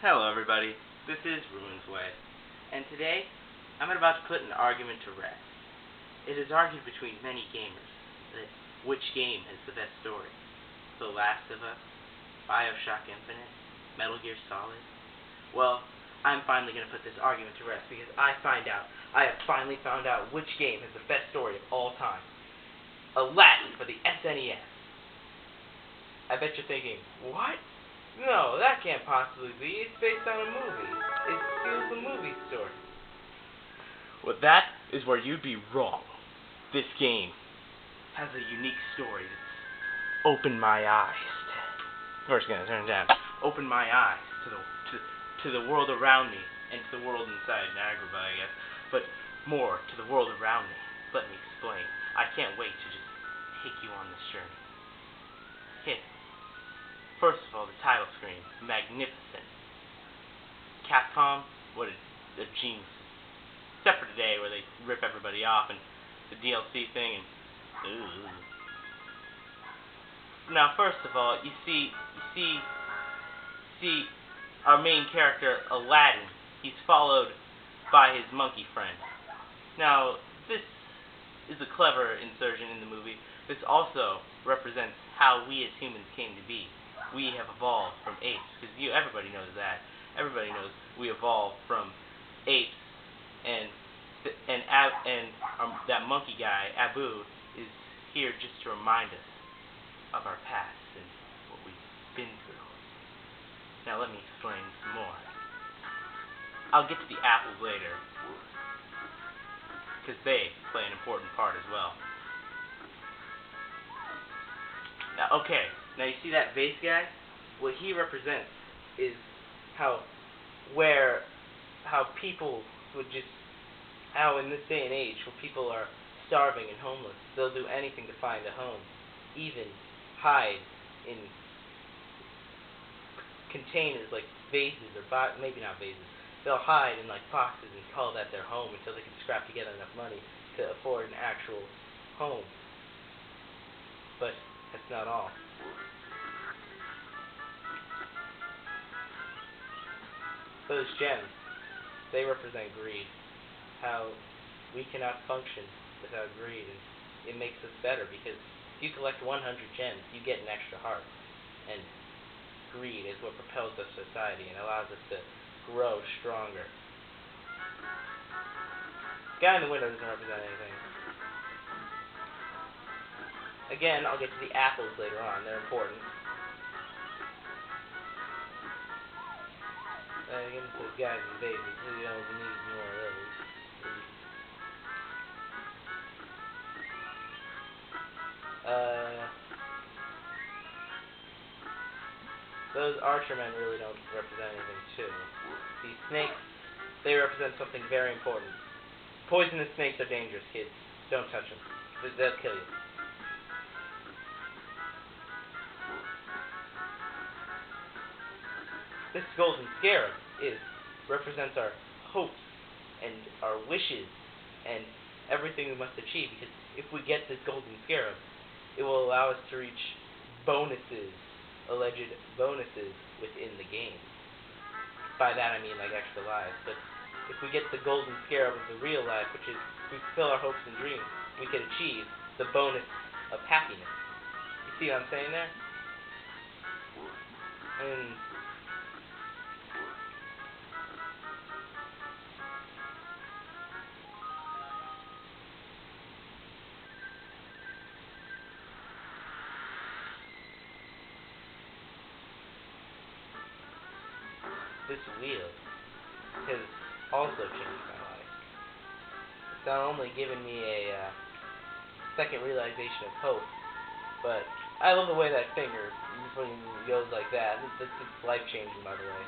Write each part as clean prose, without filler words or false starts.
Hello everybody, this is Ruin's Way, and today I'm about to put an argument to rest. It is argued between many gamers that which game has the best story. The Last of Us, Bioshock Infinite, Metal Gear Solid. Well, I'm finally going to put this argument to rest because I have finally found out which game has the best story of all time. Aladdin for the SNES. I bet you're thinking, what? No, that can't possibly be. It's based on a movie. It steals the movie story. Well, that is where you'd be wrong. This game Has a unique story that's opened my eyes. First, gonna turn it down. opened my eyes to the world around me and to the world inside Niagara, I guess. But more to the world around me. Let me explain. I can't wait to just take you on this journey. Hit. First of all, the title screen, magnificent. Capcom, what a genius. Except for today, where they rip everybody off and the DLC thing and. Ooh. Now, first of all, you see, our main character, Aladdin. He's followed by his monkey friend. Now, this is a clever insertion in the movie. This also represents how we as humans came to be. We have evolved from apes, because everybody knows that. Everybody knows we evolved from apes, and that monkey guy, Abu, is here just to remind us of our past and what we've been through. Now let me explain some more. I'll get to the apples later, because they play an important part as well. Now, okay. Now you see that vase guy? What he represents is how in this day and age where people are starving and homeless, they'll do anything to find a home, even hide in containers like vases or maybe not vases. They'll hide in like boxes and call that their home until they can scrap together enough money to afford an actual home. But that's not all. Those gems, they represent greed. How we cannot function without greed, and it makes us better because if you collect 100 gems, you get an extra heart. And greed is what propels our society and allows us to grow stronger. Guy in the window doesn't represent anything. Again, I'll get to the apples later on. They're important. Again, to the guys and babies. We don't need more of those. Those archermen really don't represent anything too. These snakes, they represent something very important. Poisonous snakes are dangerous, kids. Don't touch them. They'll kill you. This golden scarab represents our hopes and our wishes and everything we must achieve, because if we get this golden scarab, it will allow us to reach alleged bonuses within the game. By that I mean like extra lives, but if we get the golden scarab of the real life, which is we fulfill our hopes and dreams, we can achieve the bonus of happiness. You see what I'm saying there? And this wheel has also changed my life. It's not only given me a second realization of hope, but I love the way that finger goes like that. It's life-changing, by the way.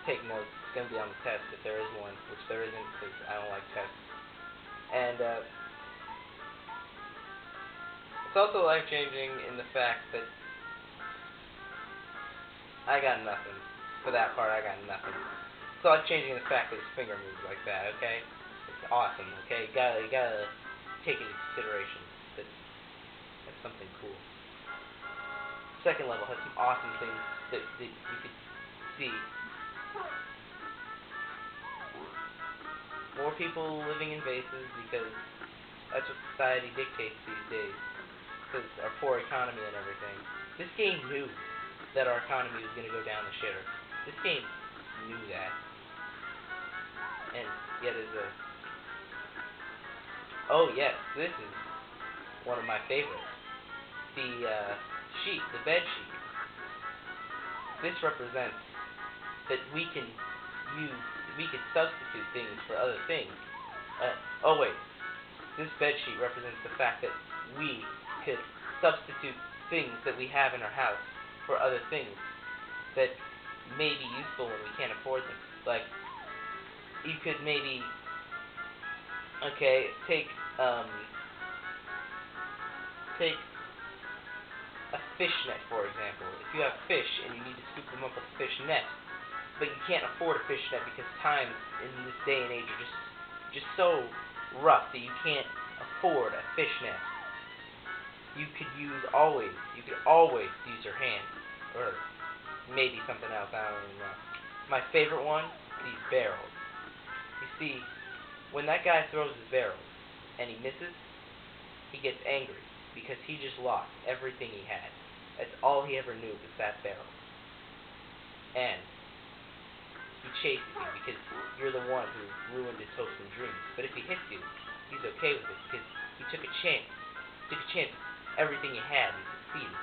Take notes. It's going to be on the test if there is one, which there isn't because I don't like tests. And it's also life-changing in the fact that I got nothing. For that part, I got nothing. It's life-changing in the fact that his finger moves like that, okay? It's awesome, okay? You gotta take into consideration that that's something cool. Second level has some awesome things that you could see More people living in bases because that's what society dictates these days. Because our poor economy and everything. This game knew that our economy was going to go down the shitter. This game knew that. And yet is a... Oh yes, this is one of my favorites. The sheet, the bed sheet. This represents that we can substitute things for other things. Oh wait, this bed sheet represents the fact that we could substitute things that we have in our house for other things that may be useful when we can't afford them. Like, you could maybe, take a fish net, for example. If you have fish and you need to scoop them up with a fish net, but you can't afford a fish net because times in this day and age are just so rough that you can't afford a fish net. You could always use your hand, or maybe something else, I don't even know. My favorite one, these barrels. You see, when that guy throws his barrels and he misses, he gets angry because he just lost everything he had. That's all he ever knew was that barrel. And he chases you because you're the one who ruined his hopes and dreams. But if he hits you, he's okay with it because he took a chance. He took a chance with everything he had and succeeded.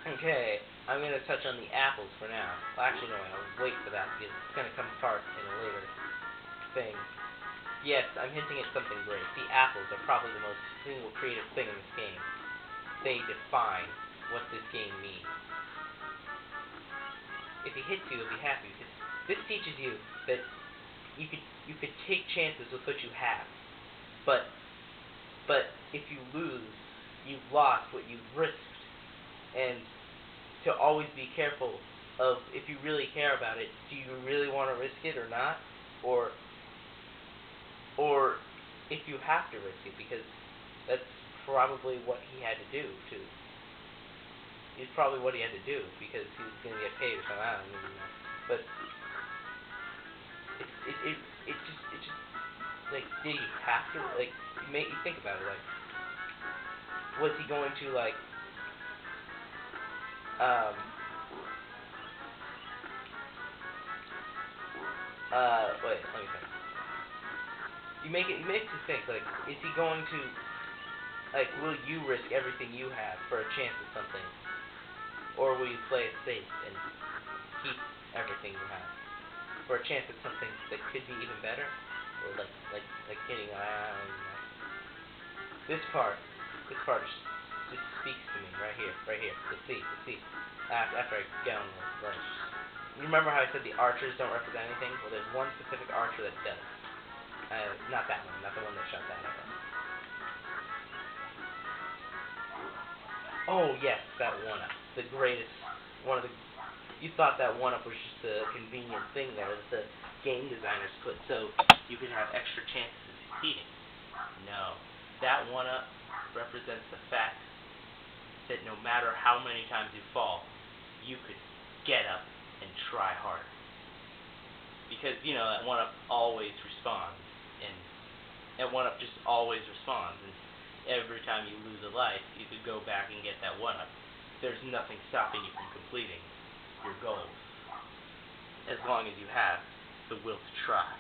Okay, I'm going to touch on the apples for now. Well, actually, no, I'll wait for that because it's going to come apart in a later thing. Yes, I'm hinting at something great. The apples are probably the most single creative thing in this game. They define what this game means. If he hits you, you'll be happy because this teaches you that you could take chances with what you have. But if you lose, you've lost what you've risked. And to always be careful of, if you really care about it, do you really want to risk it or not? Or if you have to risk it, because that's probably what he had to do it's probably what he had to do because he was going to get paid or something. I don't even know. But it just like, did he have to? Like, you think about it. Like, was he going to wait, let me think. It makes you think, like, is he going to, like, will you risk everything you have for a chance at something? Or will you play it safe and keep everything you have for a chance at something that could be even better? Or like hitting, I don't even know. This part just speaks to me right here. Let's see. After I get on the ledge. You remember how I said the archers don't represent anything? Well, there's one specific archer that does. Not that one, not the one that shot that arrow. Oh yes, that one-up. The greatest, you thought that one-up was just a convenient thing there that the game designers put so you could have extra chances of succeeding. No. That one-up represents the fact that no matter how many times you fall, you could get up and try harder. Because, that one-up always responds, and that one-up just always responds, and every time you lose a life, you could go back and get that one-up. There's nothing stopping you from completing your goals. As long as you have the will to try,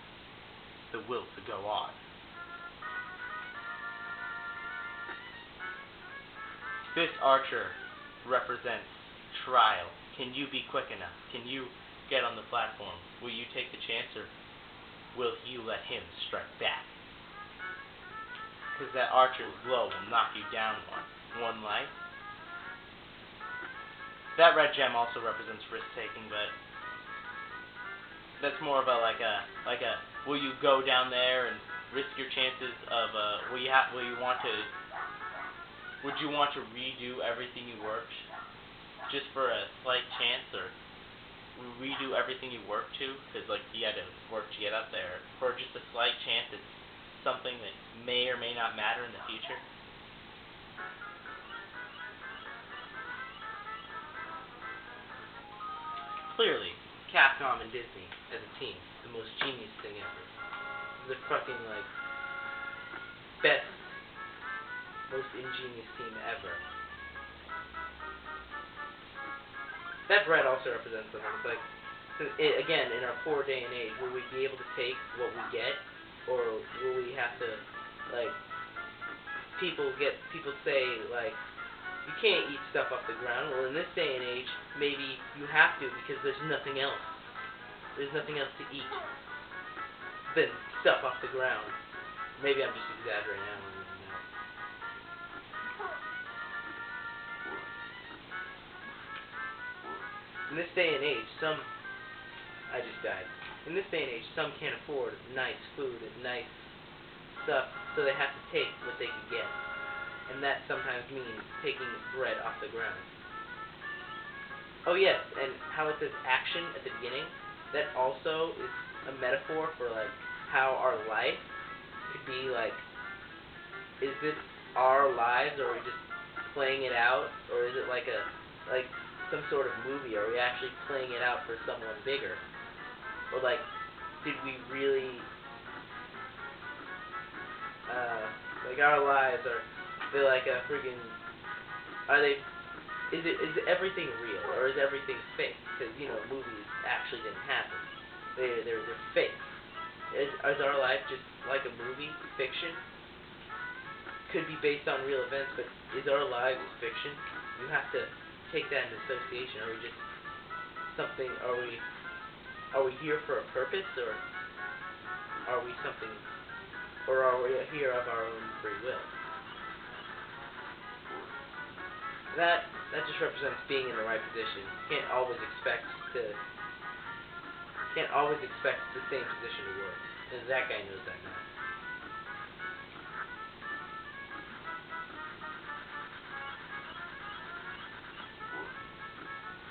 the will to go on. This archer represents trial. Can you be quick enough? Can you get on the platform? Will you take the chance, or will you let him strike back? Because that archer's blow will knock you down one life. That red gem also represents risk-taking, but that's more of a will you go down there and risk your chances of would you want to redo everything you worked just for a slight chance, or redo everything you worked to because you had to work to get up there for just a slight chance at something that may or may not matter in the future? clearly, Capcom and Disney, as a team, the most genius thing ever. The fucking, like, best, most ingenious team ever. That bread also represents something. It's like, again, in our poor day and age, will we be able to take what we get, or will we have to, like, people say, like, you can't eat stuff off the ground. Well, in this day and age, maybe you have to because there's nothing else. There's nothing else to eat than stuff off the ground. Maybe I'm just exaggerating. I don't even know. In this day and age, I just died. In this day and age, some can't afford nice food and nice stuff, so they have to take what they can get. And that sometimes means taking bread off the ground. Oh yes, and how it says action at the beginning, that also is a metaphor for, like, how our life could be, like, is this our lives, or are we just playing it out, or is it like some sort of movie? Are we actually playing it out for someone bigger? Or, like, did we really, like, our lives, they're like a friggin', is everything real, or is everything fake? Because, you know, movies actually didn't happen. They're fake. Is our life just like a movie, fiction? Could be based on real events, but is our lives fiction? You have to take that into association. Are we just something, are we here for a purpose, or are we something, or are we here of our own free will? That just represents being in the right position. You can't always expect the same position to work. And that guy knows that now.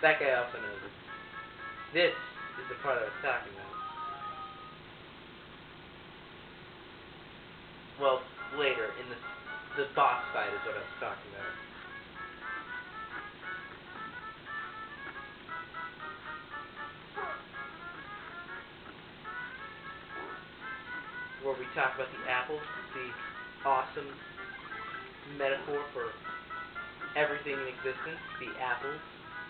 That guy also knows it. This is the part I was talking about. Well, later, in the boss fight is what I was talking about. Where we talk about the apple, the awesome metaphor for everything in existence, the apple.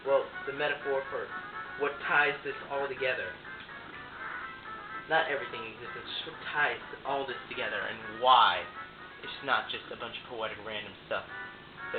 Well, the metaphor for what ties this all together. Not everything in existence, just what ties all this together and why it's not just a bunch of poetic random stuff.